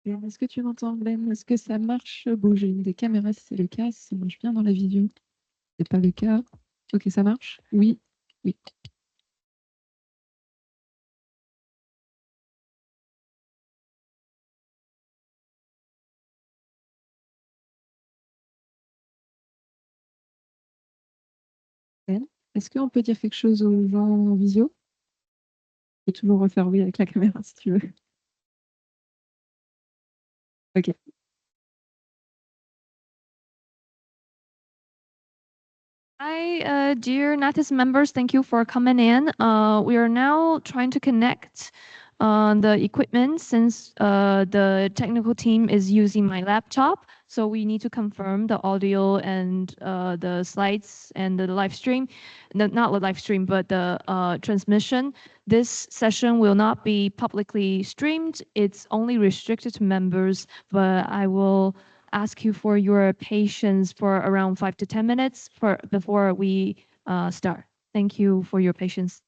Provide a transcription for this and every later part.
Ben, est-ce que tu m'entends, Ben? Est-ce que ça marche? Bon, j'ai une des caméras si c'est le cas, si ça marche bien dans la vidéo. C'est pas le cas. Ok, ça marche? Oui, oui. Ben, est-ce qu'on peut dire quelque chose aux gens en visio? Je peux toujours refaire oui avec la caméra si tu veux. Ok. Hi, dear NATIS members. Thank you for coming in. We are now trying to connect the equipment since the technical team is using my laptop. So we need to confirm the audio and the slides and the live stream. No, not the live stream, but the transmission. This session will not be publicly streamed. It's only restricted to members, but I will ask you for your patience for around 5 to 10 minutes before we start. Thank you for your patience.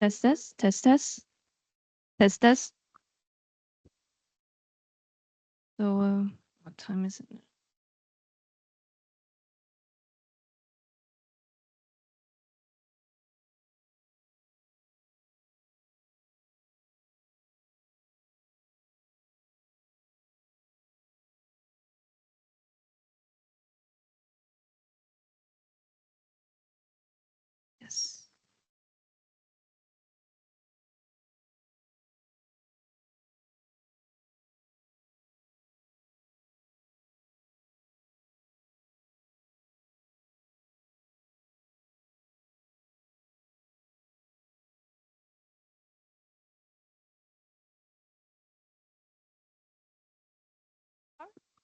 Test test, test test, test test. So what time is it?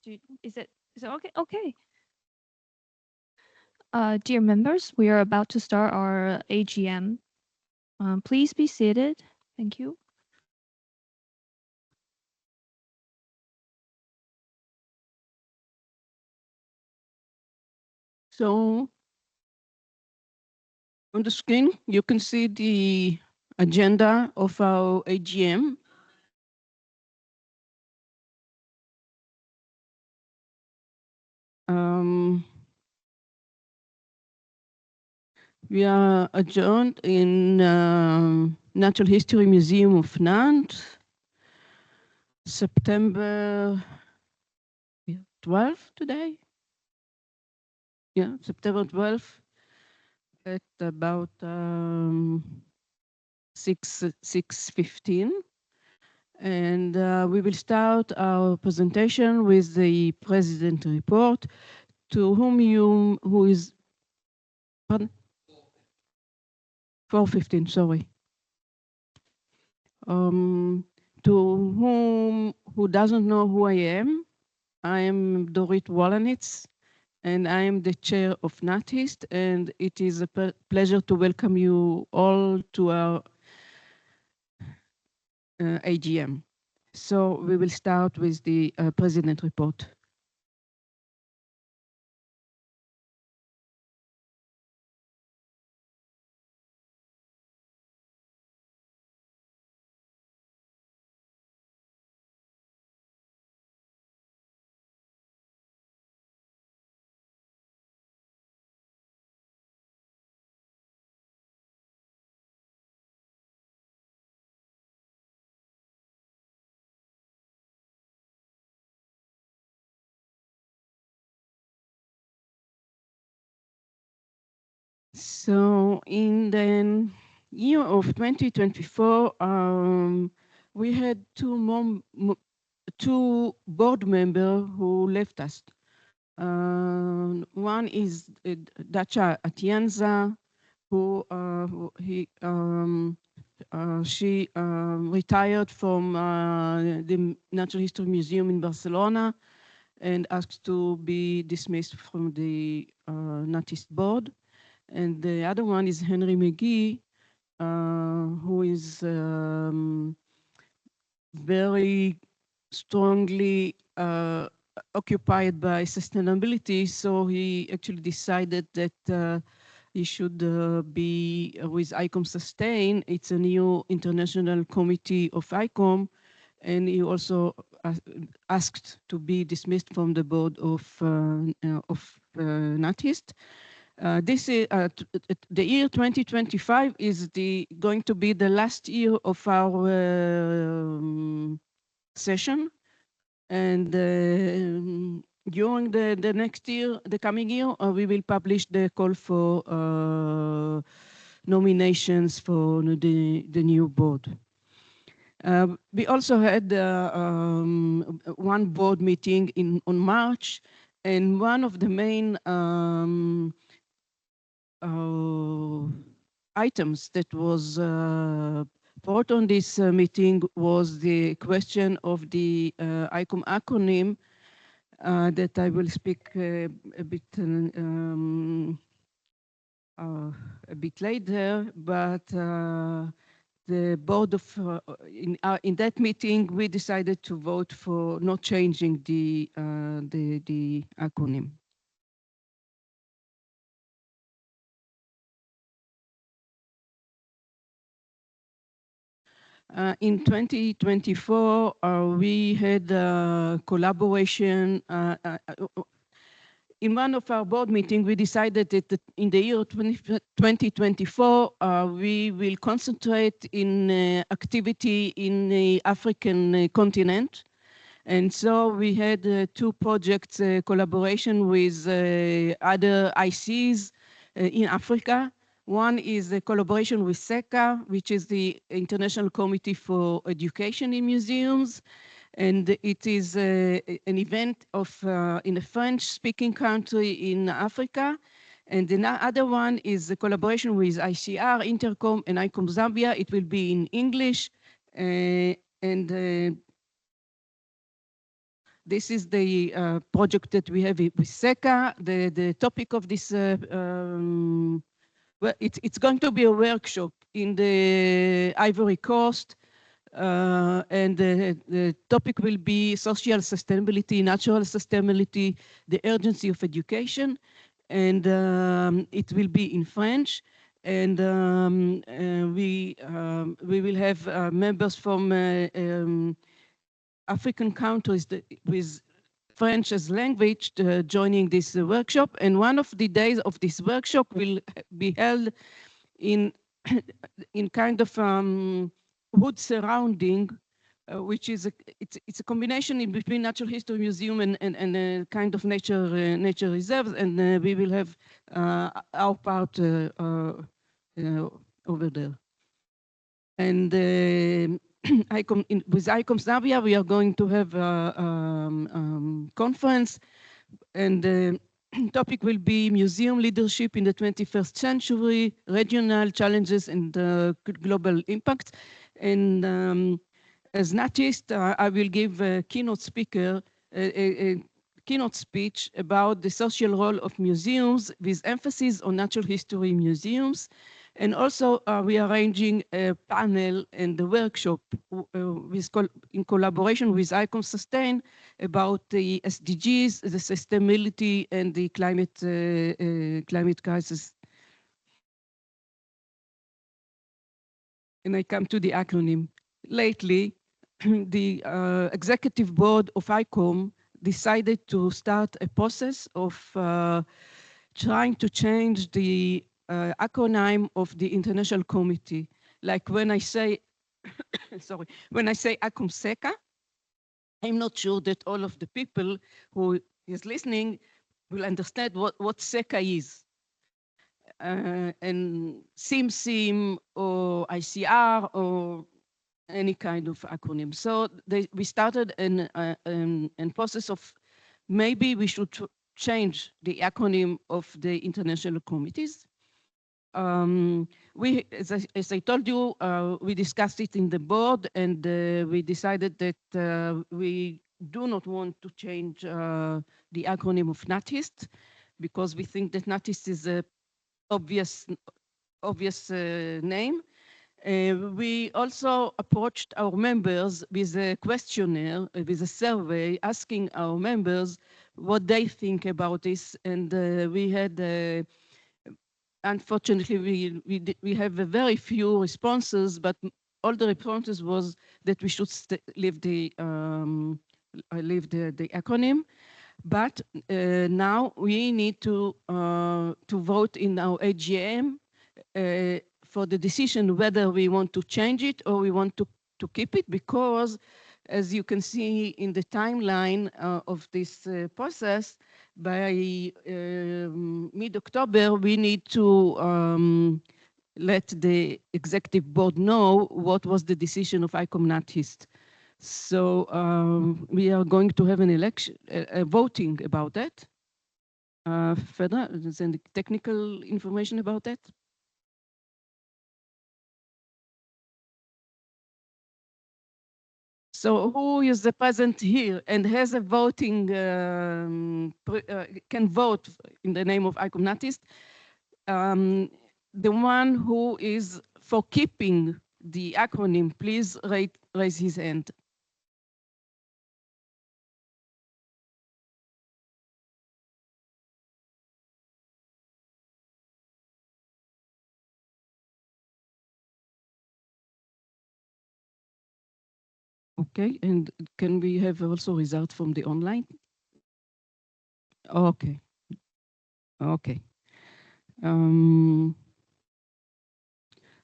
Is it okay? Okay. Dear members, we are about to start our AGM. Please be seated. Thank you. So on the screen, you can see the agenda of our AGM. We are adjourned in Natural History Museum of Nantes, September 12th today. Yeah, September 12th at about 6:15. And we will start our presentation with the President report, to who is, pardon? 4:15, sorry. Who doesn't know who I am Dorit Wolanitz, and I am the chair of NATHIST, and it is a pleasure to welcome you all to our AGM. So we will start with the President report. So in the year of 2024, we had two board members who left us. One is Dacha Atienza, she retired from the Natural History Museum in Barcelona and asked to be dismissed from the NATHIST board. And the other one is Henry McGee, who is very strongly occupied by sustainability. So he actually decided that he should be with ICOM Sustain. It's a new international committee of ICOM. And he also asked to be dismissed from the board of NATHIST. This is the year 2025 is going to be the last year of our session, and during the next year, the coming year, we will publish the call for nominations for the new board. We also had one board meeting on March, and one of the main items that was brought on this meeting was the question of the ICOM acronym that I will speak a bit later, but the board of in that meeting we decided to vote for not changing the acronym. In 2024, we had a collaboration. In one of our board meetings, we decided that in the year 2024, we will concentrate in activity in the African continent. And so we had two projects, collaboration with other ICs in Africa. One is a collaboration with SECA, which is the International Committee for Education in Museums. And it is an event in a French-speaking country in Africa. And the other one is a collaboration with ICR, Intercom, and ICOM Zambia. It will be in English. this is the project that we have with SECA. The topic of this, well, it's going to be a workshop in the Ivory Coast, and the topic will be social sustainability, natural sustainability, the urgency of education, and it will be in French. And we will have members from African countries with French as language joining this workshop. And one of the days of this workshop will be held in in kind of wood surrounding, which is it's a combination in between Natural History Museum and a kind of nature reserves, and we will have our part over there. And with ICOM Zambia, we are going to have a conference, and the topic will be museum leadership in the 21st century, regional challenges and global impact. And as NATHIST, I will give a keynote speaker, a keynote speech about the social role of museums with emphasis on natural history museums. And also we are arranging a panel and the workshop in collaboration with ICOM Sustain about the SDGs, the sustainability, and the climate crisis. And I come to the acronym. Lately, the executive board of ICOM decided to start a process of trying to change the acronym of the International Committee. Like when I say, sorry, when I say ICOM SECA, I'm not sure that all of the people who is listening will understand what SECA is. And SIM or ICR or any kind of acronym. So we started a process of maybe we should change the acronym of the international committees. As I told you, we discussed it in the board, and we decided that we do not want to change the acronym of NATHIST, because we think that NATHIST is a obvious name. We also approached our members with a questionnaire, with a survey, asking our members what they think about this. And we had, unfortunately, we have a very few responses, but all the responses was that we should leave the acronym. But now we need to vote in our AGM for the decision whether we want to change it or we want to keep it, because as you can see in the timeline of this process, by mid-October, we need to let the executive board know what was the decision of ICOM NATHIST. So we are going to have an election, voting about that. Further, is there any technical information about that? So who is the present here and has a voting, can vote in the name of ICOM NATHIST? The one who is for keeping the acronym, please raise his hand. Okay, and can we have also results from the online? Okay. Okay.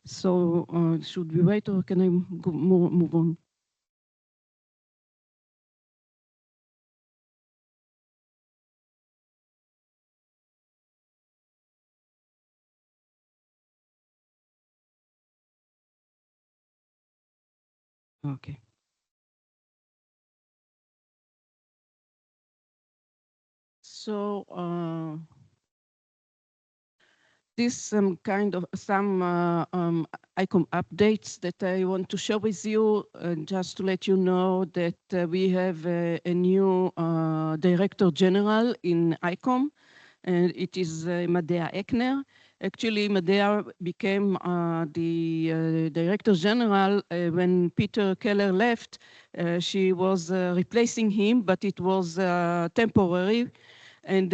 So should we wait or can I move on? Okay. So this some ICOM updates that I want to share with you, just to let you know that we have a new Director General in ICOM, and it is Medea Eckner. Actually, Medea became the Director General when Peter Keller left. She was replacing him, but it was temporary. And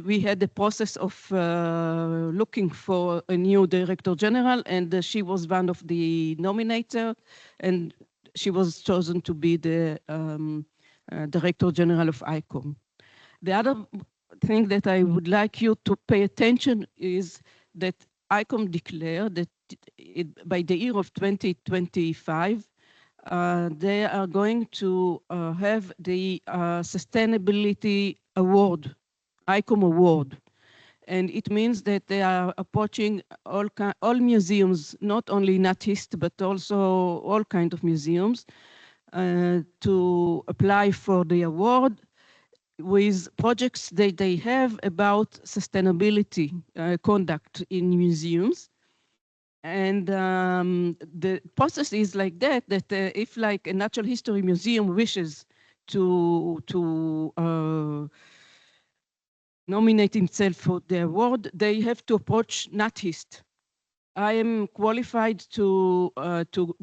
we had the process of looking for a new Director General, and she was one of the nominator, and she was chosen to be the Director General of ICOM. The other thing that I would like you to pay attention is that ICOM declared that by the year of 2025, they are going to have the Sustainability Award, ICOM Award. And it means that they are approaching all museums, not only NATHIST, but also all kinds of museums, to apply for the award with projects that they have about sustainability conduct in museums. And the process is like that, if like a natural history museum wishes to nominate himself for the award, they have to approach NATHIST. I am qualified to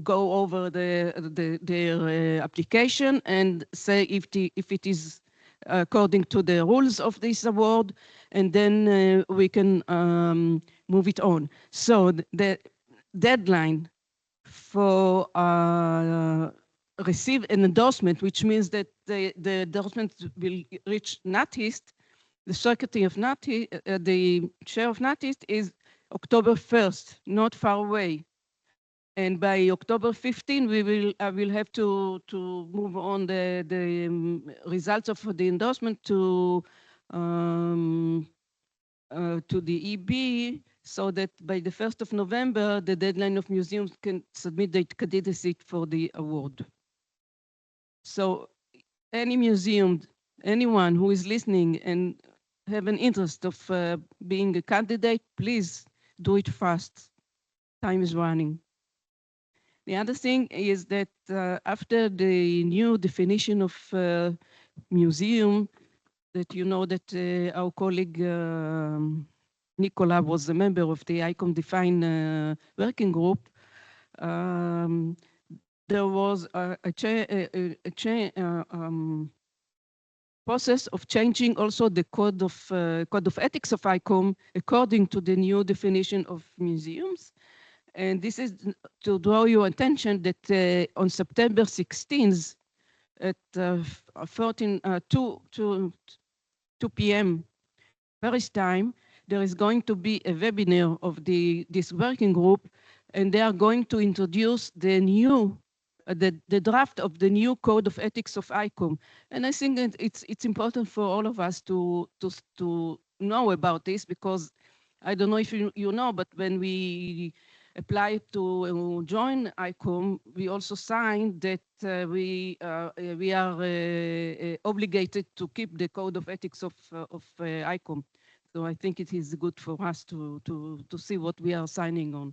go over their application and say if it is according to the rules of this award, and then we can move it on. So the deadline for receive an endorsement, which means that the endorsement will reach NATHIST, the secretary of NATHIST, the chair of NATHIST is October 1st, not far away. And by October 15, I will have to move on the results of the endorsement to the EB, so that by the 1st of November, the deadline of museums can submit their candidacy for the award. So any museum, anyone who is listening and have an interest of being a candidate, please do it fast. Time is running. The other thing is that after the new definition of museum, that you know that our colleague Nicola was a member of the ICOM Define working group, there was a process of changing also the code of ethics of ICOM according to the new definition of museums. And this is to draw your attention that on September 16th at 2 p.m. Paris time, there is going to be a webinar of this working group, and they are going to introduce the new the draft of the new code of ethics of ICOM. And I think that it's important for all of us to know about this, because I don't know if you know, but when we applied to join ICOM, we also signed that we are obligated to keep the code of ethics of ICOM. So I think it is good for us to see what we are signing on.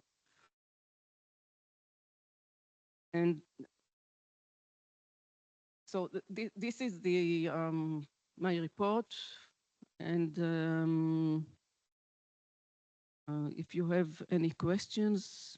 And so this is the my report. And if you have any questions.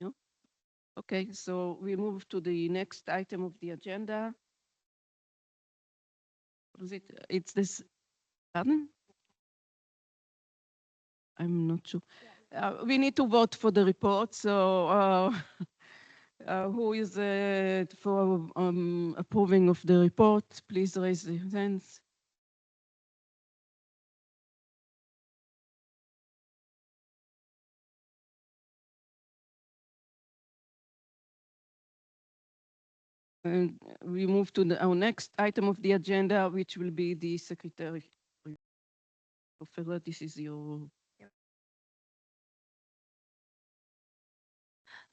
No? Okay, so we move to the next item of the agenda. What is it? It's this, pardon? I'm not sure. We need to vote for the report, so who is for approving of the report? Please raise your hands. And we move to our next item of the agenda, which will be the secretary. Ophelia, this is your.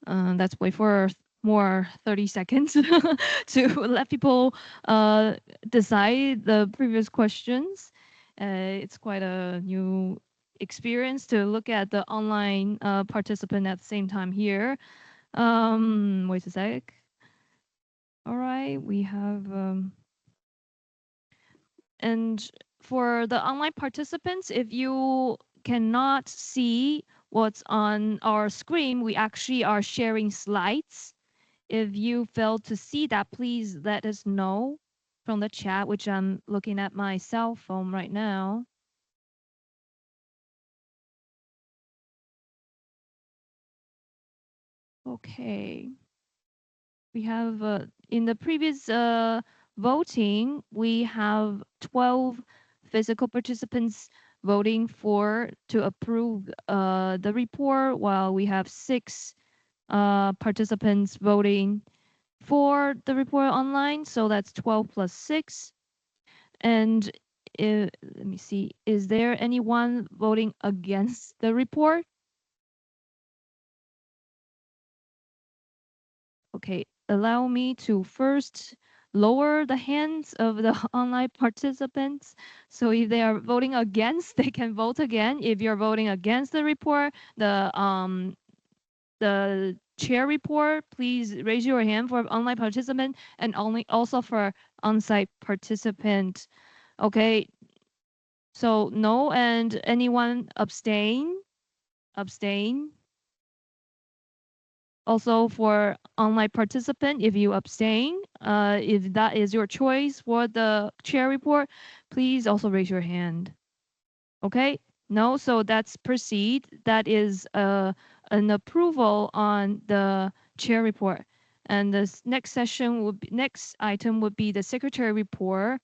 Let's wait for more 30 seconds to let people decide the previous questions. It's quite a new experience to look at the online participant at the same time here. Wait a sec. All right, we have and for the online participants, if you cannot see what's on our screen, we actually are sharing slides. If you fail to see that, please let us know from the chat, which I'm looking at my cell phone right now. Okay. We have, in the previous voting, we have 12 physical participants voting to approve the report, while we have 6 participants voting for the report online. So that's 12 plus 6. And let me see, is there anyone voting against the report? Okay, allow me to first lower the hands of the online participants. So if they are voting against, they can vote again. If you're voting against the report, the chair report, please raise your hand for online participant and also for on-site participant. Okay, so no, and anyone abstain? Abstain. Also for online participant, if you abstain, if that is your choice for the chair report, please also raise your hand. Okay, no, so that's proceed. That is an approval on the chair report. And the next item would be the secretary report.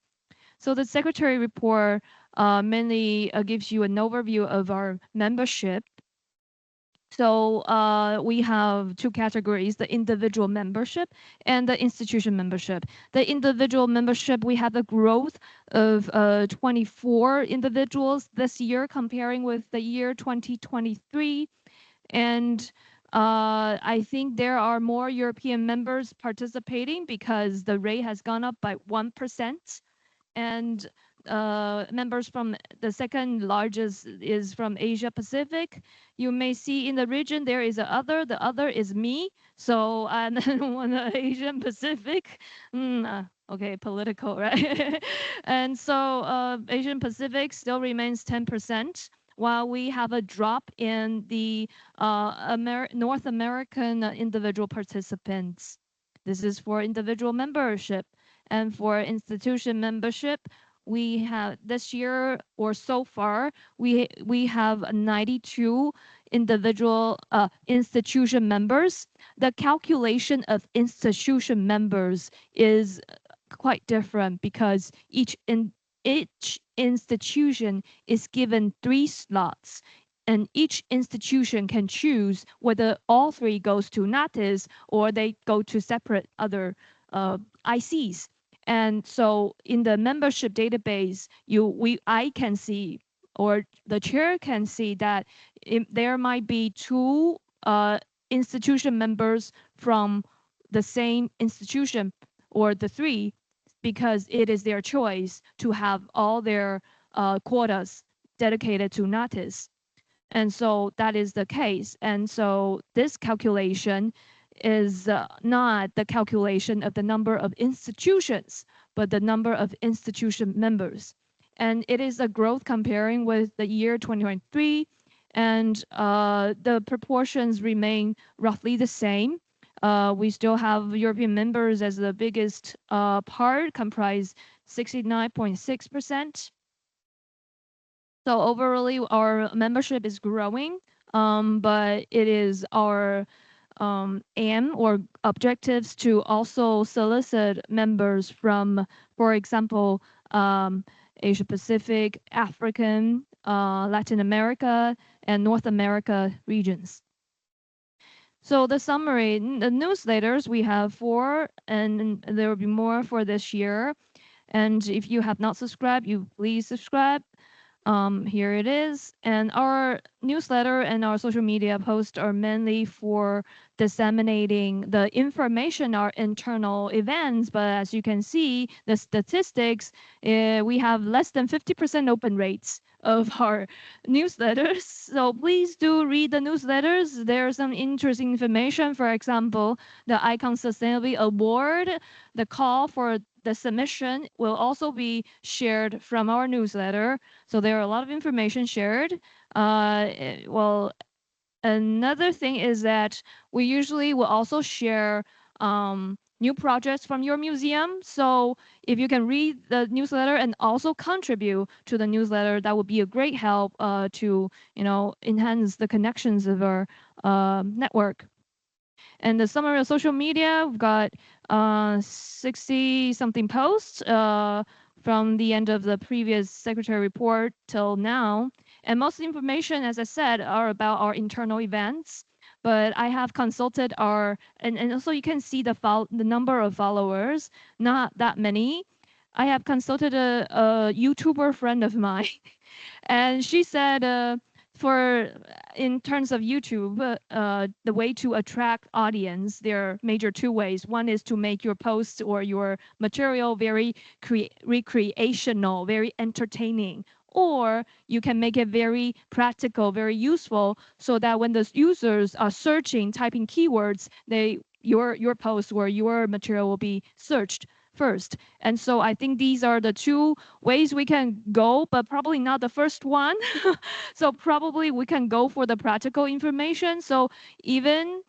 So the secretary report mainly gives you an overview of our membership. So we have 2 categories, the individual membership and the institution membership. The individual membership, we have a growth of 24 individuals this year comparing with the year 2023. And I think there are more European members participating because the rate has gone up by 1%. And members from the second largest is from Asia Pacific. You may see in the region there is the other is me. So I'm one of Asian Pacific. Okay, political, right? And so Asian Pacific still remains 10%, while we have a drop in the North American individual participants. This is for individual membership. And for institution membership, we have this year or so far, we have 92 individual institution members. The calculation of institution members is quite different because each institution is given 3 slots, and each institution can choose whether all 3 goes to NATIS or they go to separate other ICs. And so in the membership database, I can see, or the chair can see, that there might be 2 institution members from the same institution, or the 3, because it is their choice to have all their quotas dedicated to NATIS. And so that is the case. And so this calculation is not the calculation of the number of institutions, but the number of institution members. And it is a growth comparing with the year 2023, and the proportions remain roughly the same. We still have European members as the biggest part, comprise 69.6%. So overall, our membership is growing, but it is our aim or objectives to also solicit members from, for example, Asia Pacific, African, Latin America, and North America regions. So the summary, the newsletters, we have 4, and there will be more for this year. And if you have not subscribed, you please subscribe. Here it is. And our newsletter and our social media posts are mainly for disseminating the information, our internal events. But as you can see, the statistics, we have less than 50% open rates of our newsletters. So please do read the newsletters. There's some interesting information. For example, the ICOM Sustainability Award, the call for the submission will also be shared from our newsletter. So there are a lot of information shared. Well, another thing is that we usually will also share new projects from your museum. So if you can read the newsletter and also contribute to the newsletter, that would be a great help to enhance the connections of our network. And the summary of social media, we've got 60 something posts from the end of the previous secretary report till now. And most information, as I said, are about our internal events. But I have consulted our, and also you can see the number of followers, not that many. I have consulted a YouTuber friend of mine, and she said, for in terms of YouTube, the way to attract audience, there are major 2 ways. One is to make your posts or your material very recreational, very entertaining. Or you can make it very practical, very useful, so that when the users are searching, typing keywords, your post or your material will be searched first. And so I think these are the 2 ways we can go, but probably not the first one. So probably we can go for the practical information. So even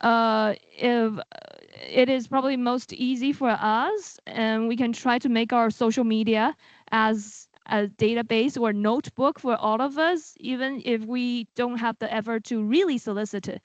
if it is probably most easy for us, and we can try to make our social media as a database or notebook for all of us, even if we don't have the effort to really solicit it.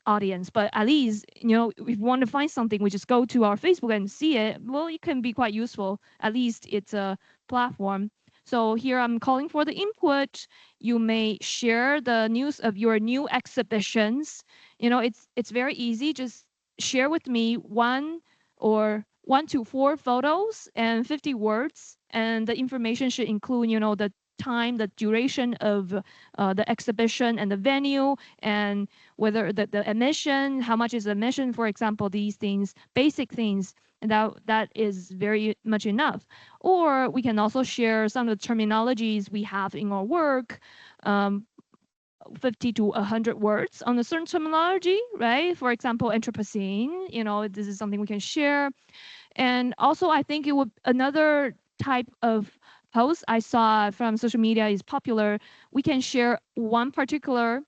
Audience, but at least if we want to find something, we just go to our Facebook and see it. Well, it can be quite useful. At least it's a platform. So here I'm calling for the input. You may share the news of your new exhibitions. It's very easy. Just share with me 1 to 4 photos and 50 words, and the information should include the time, the duration of the exhibition and the venue, and whether the admission, how much is admission, for example, these things, basic things, and that is very much enough. Or we can also share some of the terminologies we have in our work, 50 to 100 words on a certain terminology, right? For example, Anthropocene, this is something we can share. And also, I think it would another type of post I saw from social media is popular. We can share one particular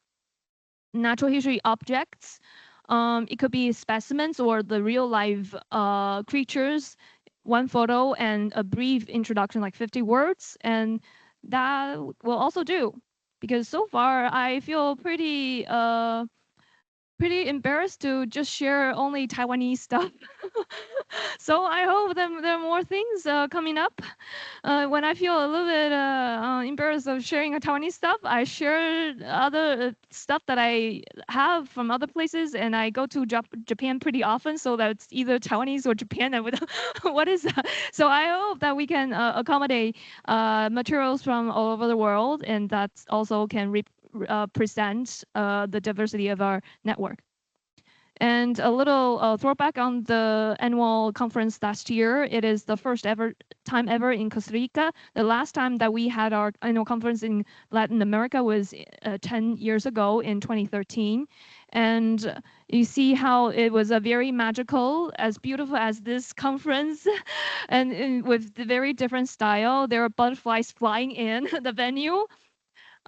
natural history objects. It could be specimens or the real life creatures, 1 photo and a brief introduction, like 50 words, and that will also do. Because so far I feel pretty embarrassed to just share only Taiwanese stuff. So I hope that there are more things coming up. When I feel a little bit embarrassed of sharing Taiwanese stuff, I share other stuff that I have from other places, and I go to Japan pretty often, so that's either Taiwanese or Japan. And what is that? So I hope that we can accommodate materials from all over the world, and that also can present the diversity of our network. And a little throwback on the annual conference last year. It is the first time ever in Costa Rica. The last time that we had our annual conference in Latin America was 10 years ago in 2013. And you see how it was a very magical, as beautiful as this conference, and with the very different style. There are butterflies flying in the venue.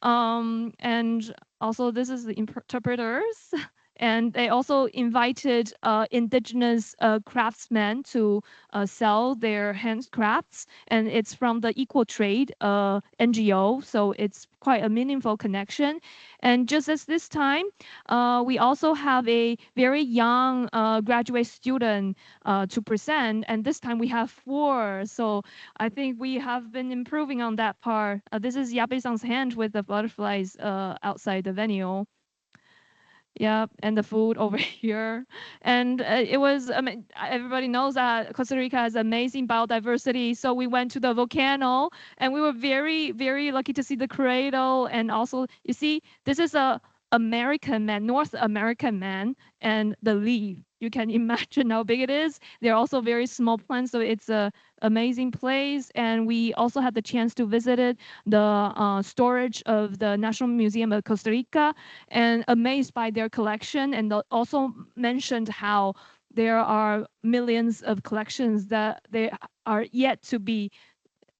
And also this is the interpreters. And they also invited indigenous craftsmen to sell their handcrafts, and it's from the Equal Trade NGO, so it's quite a meaningful connection. And just as this time, we also have a very young graduate student to present, and this time we have 4. So I think we have been improving on that part. This is Yabe-san's hand with the butterflies outside the venue. Yeah, and the food over here. And it was, I mean, everybody knows that Costa Rica has amazing biodiversity. So we went to the volcano and we were very, very lucky to see the cradle. And also, you see, this is a American man, North American man, and the leaf. You can imagine how big it is. They're also very small plants, so it's a amazing place. And we also had the chance to visit it, the storage of the National Museum of Costa Rica, and amazed by their collection, and also mentioned how there are millions of collections that they are yet to be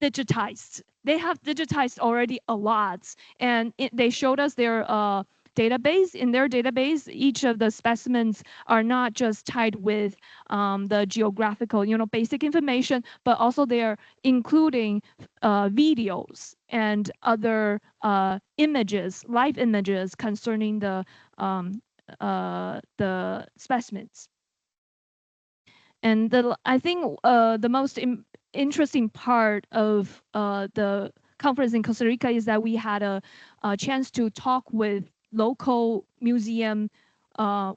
digitized. They have digitized already a lot, and they showed us their database. In their database, each of the specimens are not just tied with the geographical, basic information, but also they are including videos and other images, live images concerning the specimens. And I think the most interesting part of the conference in Costa Rica is that we had a chance to talk with local museum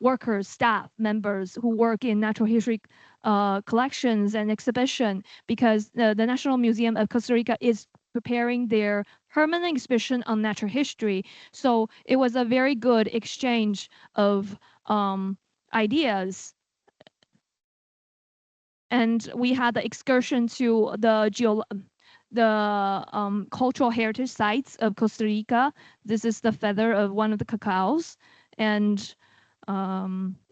workers, staff members who work in natural history collections and exhibition, because the National Museum of Costa Rica is preparing their permanent exhibition on natural history. So it was a very good exchange of ideas. And we had the excursion to the cultural heritage sites of Costa Rica. This is the feather of one of the cacaos, and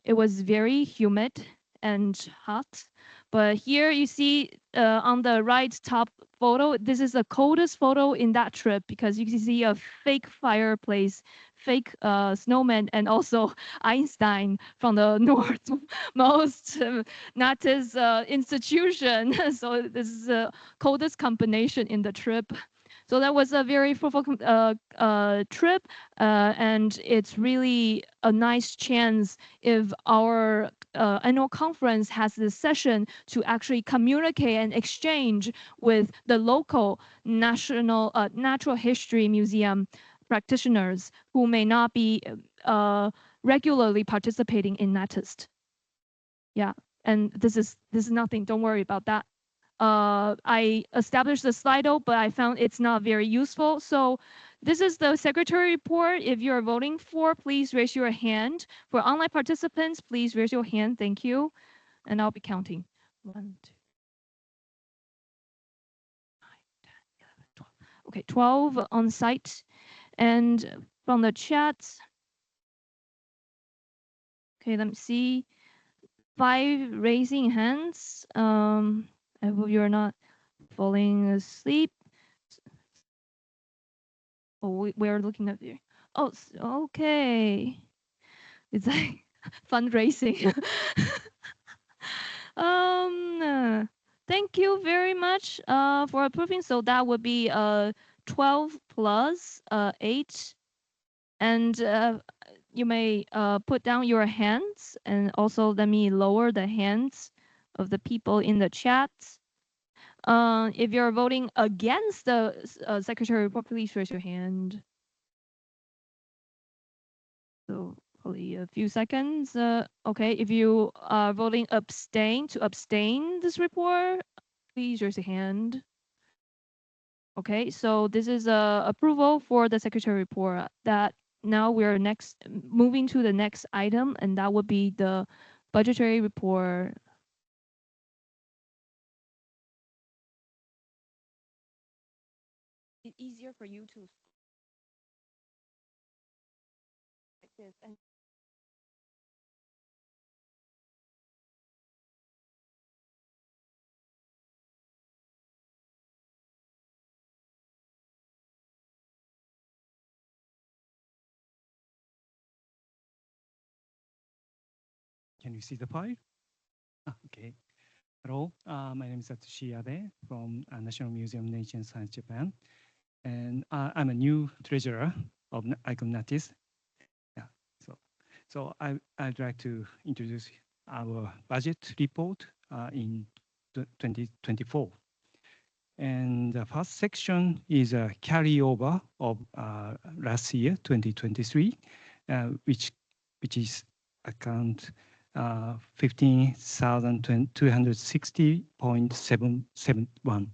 it was very humid and hot. But here you see on the right top photo, this is the coldest photo in that trip, because you can see a fake fireplace, fake snowman, and also Einstein from the northmost NATIS institution. So this is the coldest combination in the trip. So that was a very fruitful trip, and it's really a nice chance if our annual conference has this session to actually communicate and exchange with the local national natural history museum practitioners who may not be regularly participating in NATIST. Yeah, and this is nothing. Don't worry about that. I established the Slido, but I found it's not very useful. So this is the secretary report. If you're voting for, please raise your hand. For online participants, please raise your hand. Thank you. And I'll be counting. 1, 2, 9, 10, 11, 12. Okay, 12 on site. And from the chat, okay, let me see. 5 raising hands. I hope you're not falling asleep. Oh, we're looking at here. Oh, okay. It's like fundraising. Thank you very much for approving. So that would be 12 plus 8. And you may put down your hands, and also let me lower the hands of the people in the chat. If you're voting against the secretary report, please raise your hand. So probably a few seconds. Okay, if you are voting abstain this report, please raise your hand. Okay, so this is approval for the secretary report. That now we're moving to the next item, and that would be the budgetary report. It's easier for you to like this and Can you see the file? Okay. Hello, my name is Satoshi Abe from National Museum of Nature and Science Japan. And I'm a new treasurer of ICOM NATHIST. Yeah, so I'd like to introduce our budget report in 2024. And the first section is a carryover of last year, 2023, which which is account 15,260.771,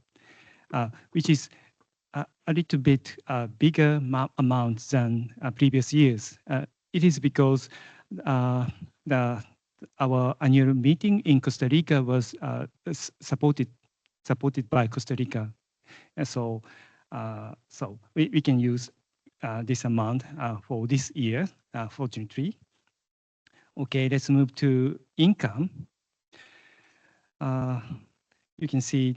which is a little bit bigger amount than previous years. It is because our annual meeting in Costa Rica was supported by Costa Rica, and so we can use this amount for this year, fortunately. Okay, let's move to income. You can see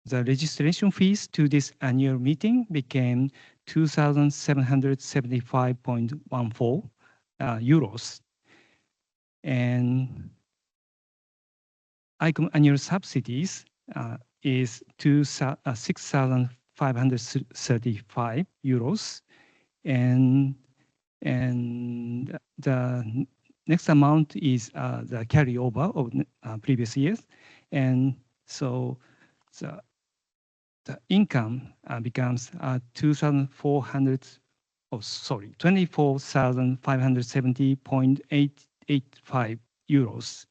the registration fees to this annual meeting became 2,775.14 euros. And ICOM annual subsidies is 6,535 euros. And the next amount is the carryover of previous years. And so the income becomes 24,570.885 euros.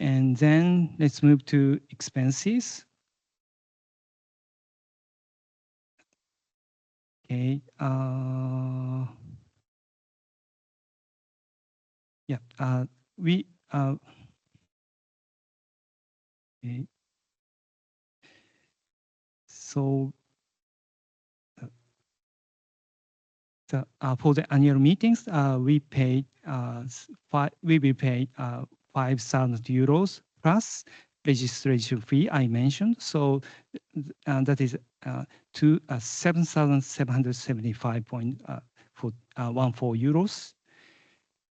And then let's move to expenses. Okay. We okay. So for the annual meetings, we will pay 5,000 euros plus registration fee I mentioned. So that is 7,775.14 euros.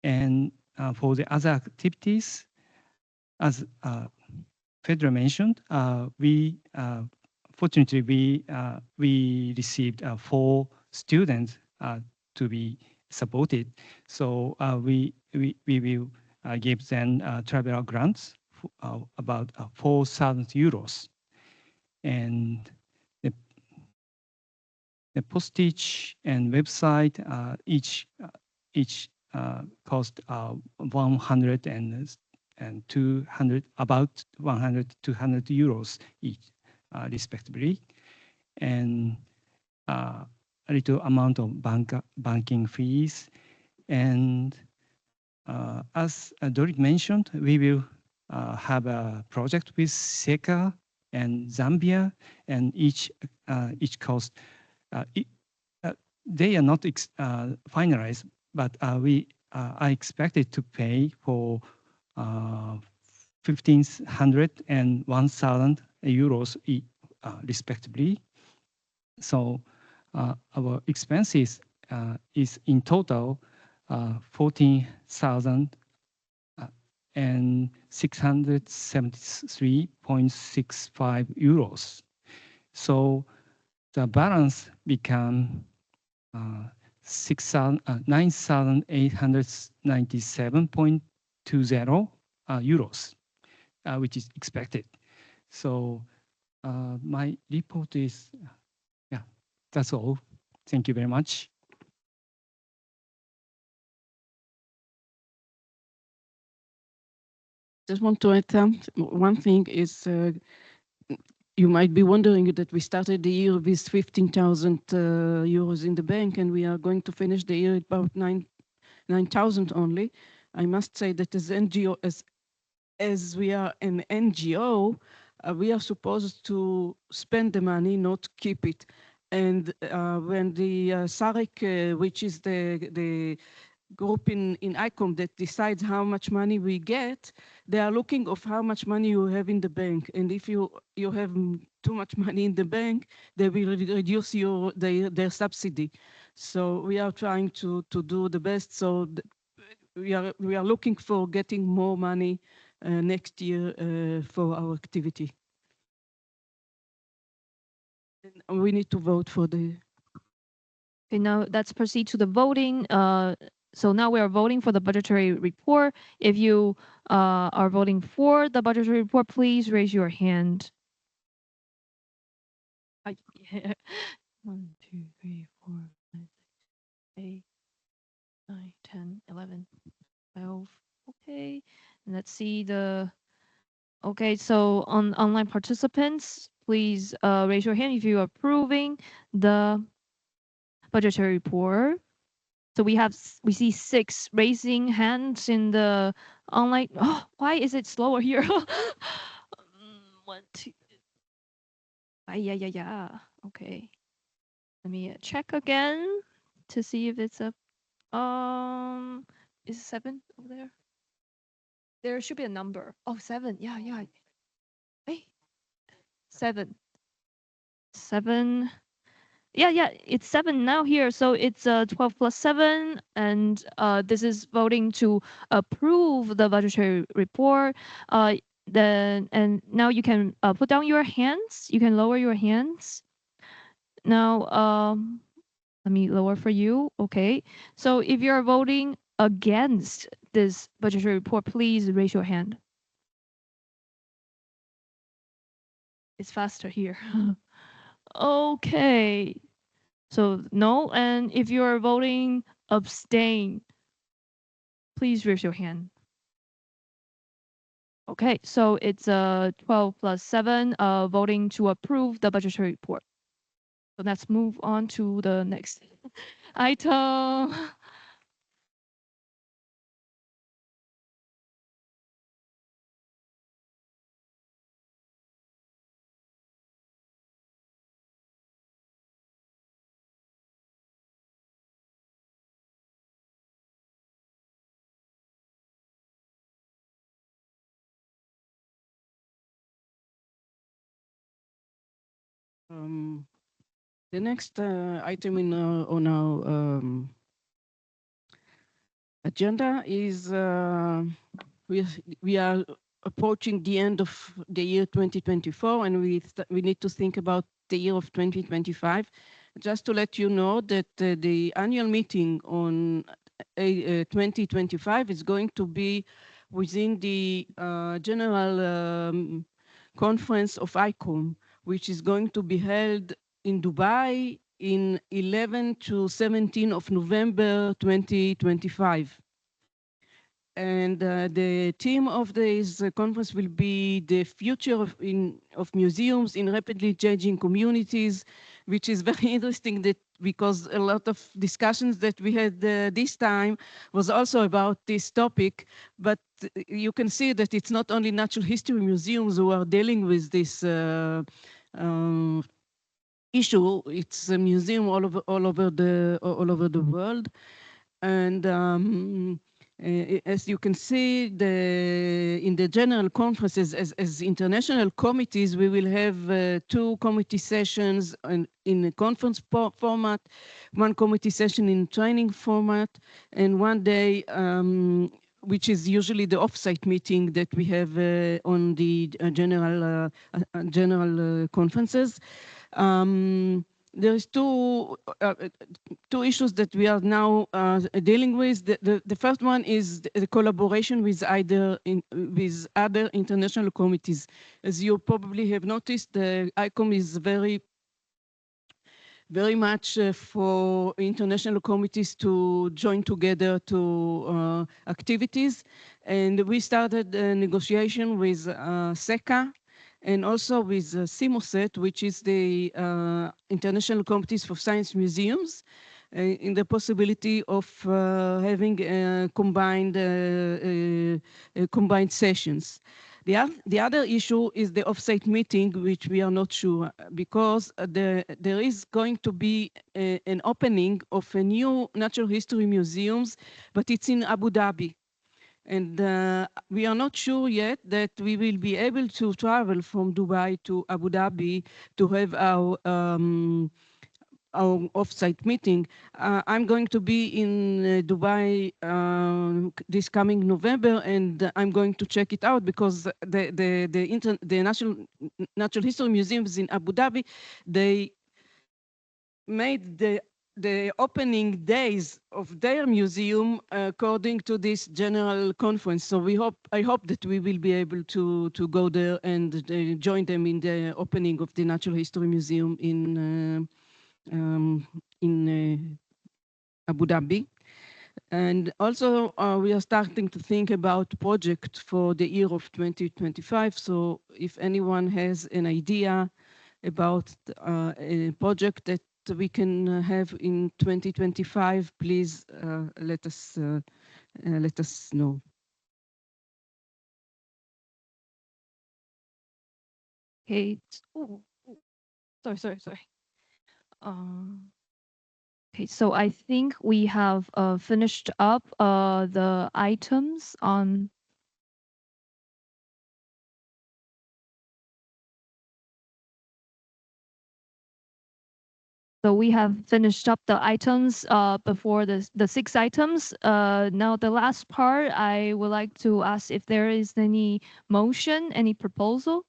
And for the other activities, as Fedra mentioned, fortunately we received 4 students to be supported. So we will give them travel grants for, about 4,000 euros. And the postage and website each cost 100 and 200, about 100, 200 euros each, respectively. And a little amount of banking fees. And as Dorit mentioned, we will have a project with SECA and Zambia, and each cost, they are not finalized, but I expected to pay for 1,500 and 1,000 euros respectively. So our expenses is in total 14,000 and 673.65 euros. So the balance become 9,897.20 euros, which is expected. So my report is, that's all. Thank you very much. Just want to attempt one thing is you might be wondering that we started the year with 15,000 euros in the bank, and we are going to finish the year at about 9,000 only. I must say that as NGO, as we are an NGO, we are supposed to spend the money, not keep it. And when the SAREC, which is the group in ICOM that decides how much money we get, they are looking of how much money you have in the bank. And if you have too much money in the bank, they will reduce their subsidy. So we are trying to do the best. So we are looking for getting more money next year for our activity. And we need to vote for the... Okay, now let's proceed to the voting. So now we are voting for the budgetary report. If you are voting for the budgetary report, please raise your hand. 1, 2, 3, 4, 5, 6. let's see the. Okay, so on online participants, please raise your hand if you are approving the budgetary report. So we see 6 raising hands in the online. Oh, why is it slower here? 1, 2. Yeah. Okay. Let me check again to see if it's a is 7 over there? There should be a number. Oh, 7. Yeah. Hey, 7. 7. Yeah, it's 7 now here. So it's 12 plus 7, and this is voting to approve the budgetary report. And now you can put down your hands. You can lower your hands. Now, let me lower for you. Okay. So if you're voting against this budgetary report, please raise your hand. It's faster here. Okay. So no, and if you're voting abstain, please raise your hand. Okay, so it's 12 plus 7 voting to approve the budgetary report. So let's move on to the next item. The next item on our agenda is we are approaching the end of the year 2024, and we need to think about the year of 2025. Just to let you know that the annual meeting on 2025 is going to be within the general conference of ICOM, which is going to be held in Dubai in 11 to 17 of November 2025. And the theme of this conference will be the future of museums in rapidly changing communities, which is very interesting because a lot of discussions that we had this time was also about this topic. But you can see that it's not only natural history museums who are dealing with this issue. It's a museum all over the world. And as you can see, in the general conferences, as international committees, we will have 2 committee sessions in a conference format, 1 committee session in training format, and 1 day, which is usually the offsite meeting that we have on the general conferences. There is two issues that we are now dealing with. The first one is the collaboration with with other international committees. As you probably have noticed, the ICOM is very much for international committees to join together to activities. And we started a negotiation with SECA, and also with CIMOSET, which is the International Committees for Science Museums, in the possibility of having combined sessions. The other issue is the offsite meeting, which we are not sure, because there is going to be an opening of a new natural history museums, but it's in Abu Dhabi. And we are not sure yet that we will be able to travel from Dubai to Abu Dhabi to have our offsite meeting. I'm going to be in Dubai this coming November, and I'm going to check it out because the Natural History Museums in Abu Dhabi, they made the opening days of their museum according to this general conference. So I hope that we will be able to go there and join them in the opening of the Natural History Museum in Abu Dhabi. And also, we are starting to think about project for the year of 2025. So if anyone has an idea about a project that we can have in 2025, please let us know. Okay. Oh, sorry. Okay, so I think we have finished up the items on. So we have finished up the items before the 6 items. Now the last part, I would like to ask if there is any motion, any proposal.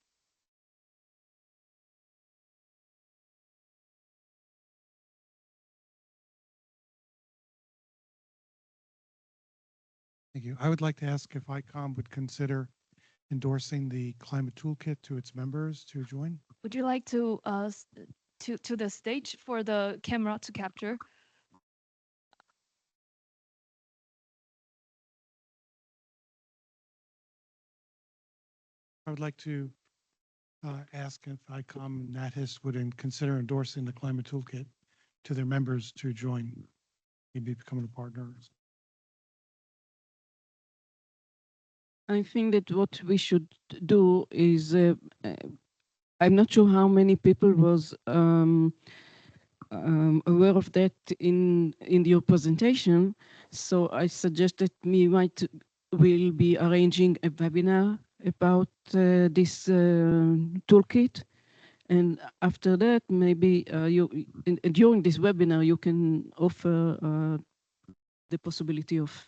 Thank you. I would like to ask if ICOM would consider endorsing the climate toolkit to its members to join. Would you like to to the stage for the camera to capture? I would like to ask if ICOM NATHIST would consider endorsing the climate toolkit to their members to join, maybe becoming a partner. I think that what we should do is, I'm not sure how many people was aware of that in your presentation. So I suggest that we'll be arranging a webinar about this toolkit. And after that, maybe during this webinar, you can offer the possibility of.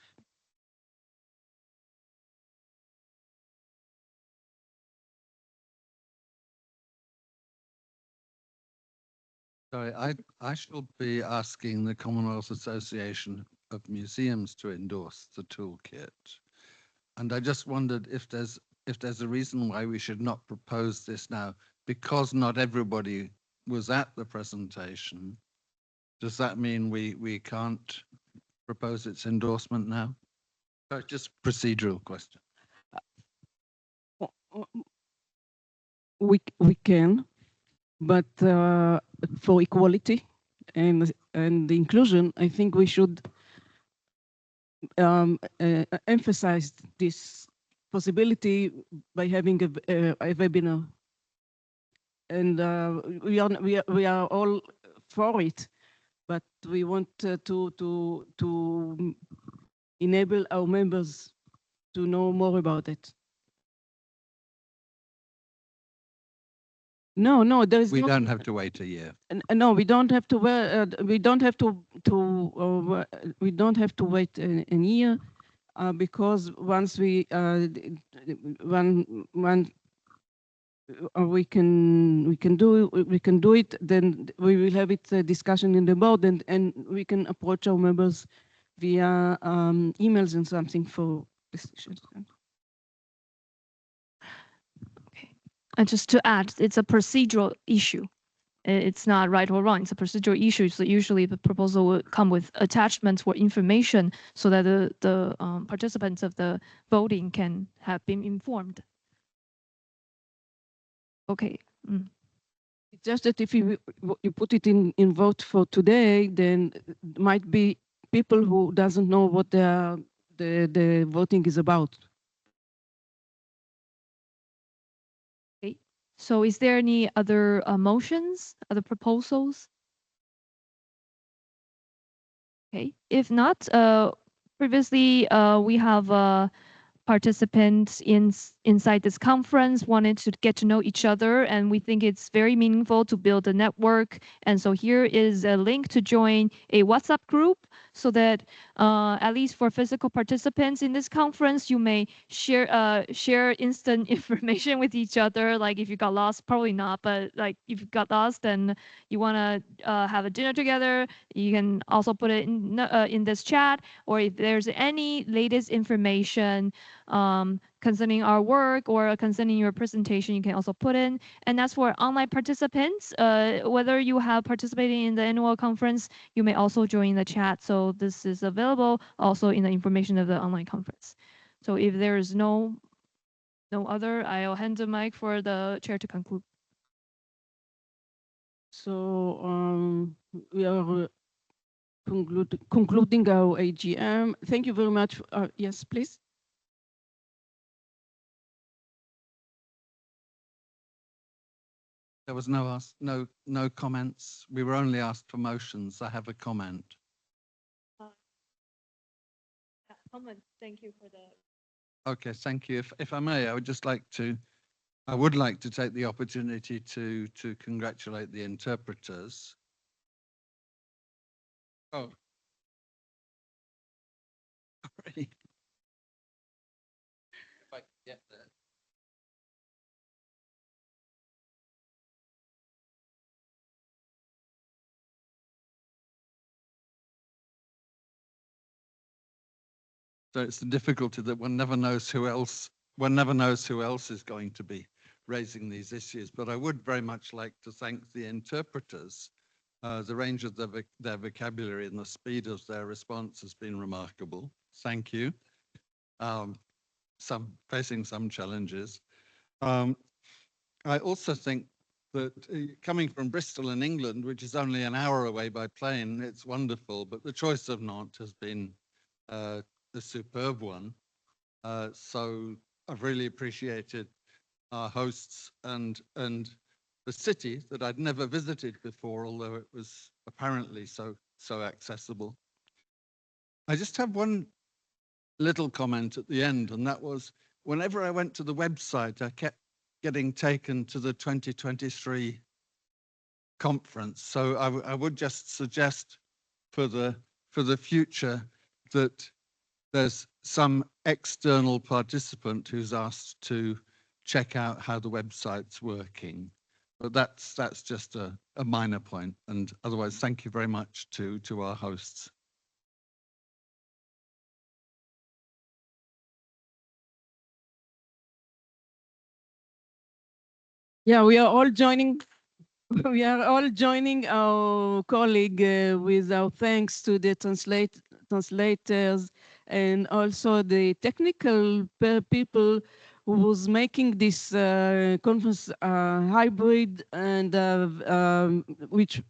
Sorry, I shall be asking the Commonwealth Association of Museums to endorse the toolkit. And I just wondered if there's a reason why we should not propose this now, because not everybody was at the presentation. Does that mean we can't propose its endorsement now? Just procedural question. We can, but for equality and the inclusion, I think we should emphasize this possibility by having a webinar. And we are all for it, but we want to enable our members to know more about it. No, there is. We don't have to wait a year. No, we don't have to. We don't have we don't have to wait a year, because once we we can do it, then we will have it discussion in the board, and we can approach our members via emails and something for decisions. And just to add, it's a procedural issue. It's not right or wrong. It's a procedural issue. So usually the proposal will come with attachments or information so that the participants of the voting can have been informed. Okay. It's just that if you put it in vote for today, then might be people who doesn't know what the voting is about. So is there any other motions, other proposals? Okay, if not, previously we have participants inside this conference wanted to get to know each other, and we think it's very meaningful to build a network. And so here is a link to join a WhatsApp group so that at least for physical participants in this conference, you may share instant information with each other. Like if you got lost, probably not, but like if you got lost and you want to have a dinner together, you can also put it in this chat. Or if there's any latest information concerning our work or concerning your presentation, you can also put in. And as for online participants, whether you have participated in the annual conference, you may also join the chat. So this is available also in the information of the online conference. So if there is no other, I'll hand the mic for the chair to conclude. So we are concluding our AGM. Thank you very much. Yes, please. There was no comments. We were only asked for motions. I have a comment. Comment. Thank you for the. Okay, thank you. If I may, I would like to take the opportunity to congratulate the interpreters. Oh. Sorry. If I can get there. So it's the difficulty that one never knows who else is going to be raising these issues. But I would very much like to thank the interpreters. The range of their vocabulary and the speed of their response has been remarkable. Thank you. Facing some challenges. I also think that coming from Bristol in England, which is only an hour away by plane, it's wonderful, but the choice of Nantes has been the superb one. So I've really appreciated our hosts and the city that I'd never visited before, although it was apparently so accessible. I just have one little comment at the end, and that was whenever I went to the website, I kept getting taken to the 2023 conference. So I would just suggest for the future that there's some external participant who's asked to check out how the website's working. But that's just a minor point. And otherwise, thank you very much to our hosts. Yeah, we are all joining. We are all joining our colleague with our thanks to the translators and also the technical people who was making this conference hybrid and which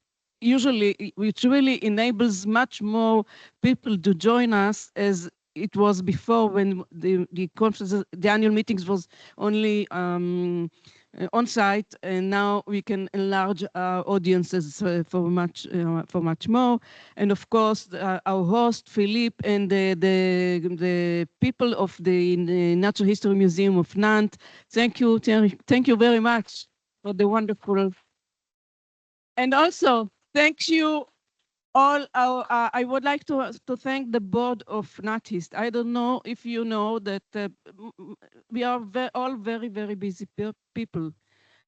really enables much more people to join us as it was before when the conferences, the annual meetings was only on site, and now we can enlarge our audiences for much more. And of course, our host Philippe and the people of the Natural History Museum of Nantes. Thank you very much for the wonderful. And also, thank you all. I would like to thank the board of NATHIST. I don't know if you know that we are all very, very busy people.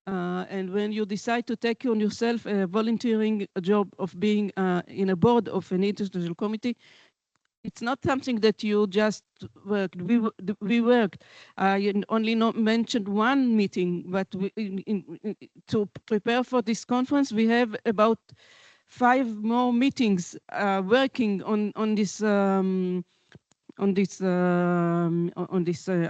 And when you decide to take on yourself a volunteering job of being in a board of an international committee, it's not something that you just worked. We worked. I only mentioned one meeting, but to prepare for this conference, we have about 5 more meetings working on this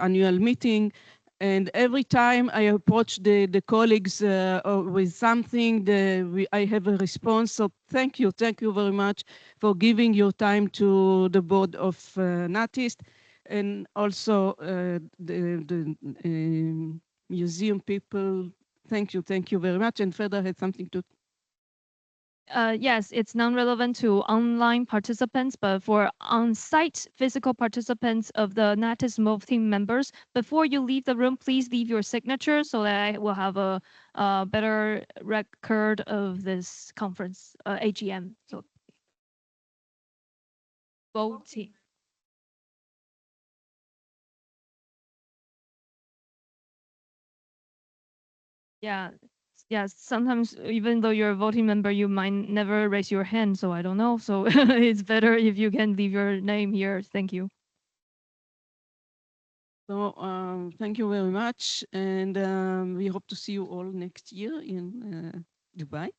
annual meeting. And every time I approach the colleagues with something, I have a response. So thank you very much for giving your time to the board of NATHIST, and also the museum people. Thank you very much. And Fedra had something to. Yes, it's non-relevant to online participants, but for on-site physical participants of the NATHIST MOVE team members, before you leave the room, please leave your signature so that I will have a better record of this conference, AGM. So, voting. Yeah. Yes, sometimes even though you're a voting member, you might never raise your hand, so I don't know. So it's better if you can leave your name here. Thank you. So thank you very much, and we hope to see you all next year in Dubai.